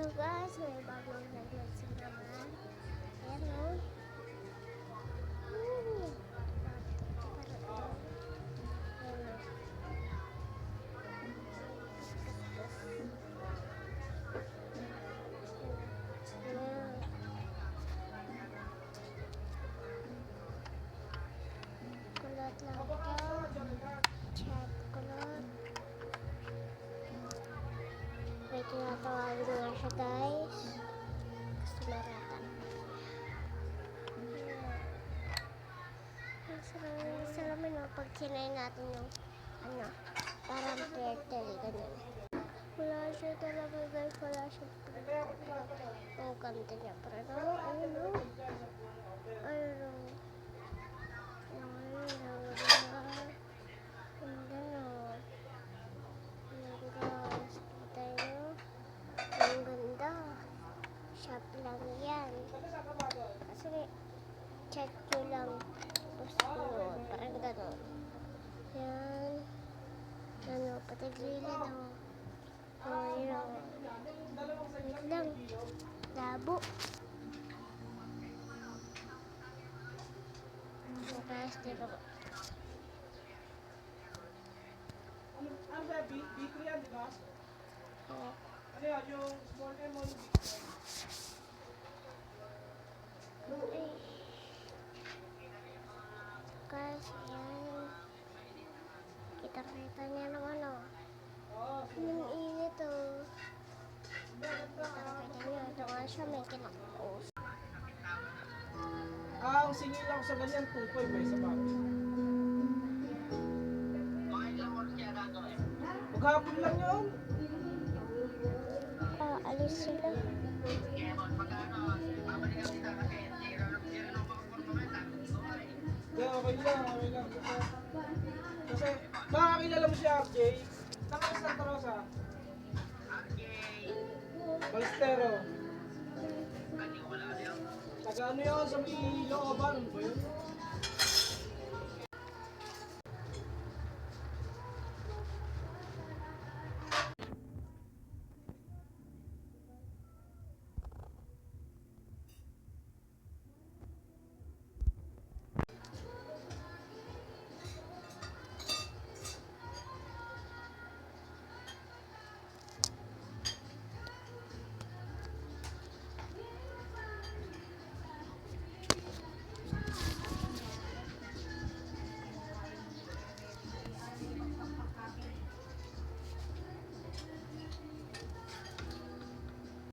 Hello guys, may bagong vlog si Mama. Ayan o. Kulot lang ito. Chat kulot. May tinatawagin nga siya guys. Customer ata. Salamin o pag sinay natin yung parang turtle, ganyan. Wala siya talaga guys, wala siya. Ang ganda niya, pero ayun o. Ayun o. Shop lang yan. Kasi check nyo lang. Tapos parang gano'n. Yan. Ano, pati gilid o. Ayun. Wait lang. Labo. So guys, dito ko. Ano ba? B3 yan, di ba? Ano yan? Yung small M o yung Ay. Guys, yan. Kita-kita niya naman o. Anong init o. Kita-kita niya. Ito nga siya may kinakos. ang singil lang sa ganyan, 2.5 may sa papi. Maghapon lang yun. Alis sila. Yeah, okay lang. Kasi, nakakilala mo si RJ. Saan ka Santa Rosa? Balestero. Taga ano yun, sa may Looban, ano ba yun?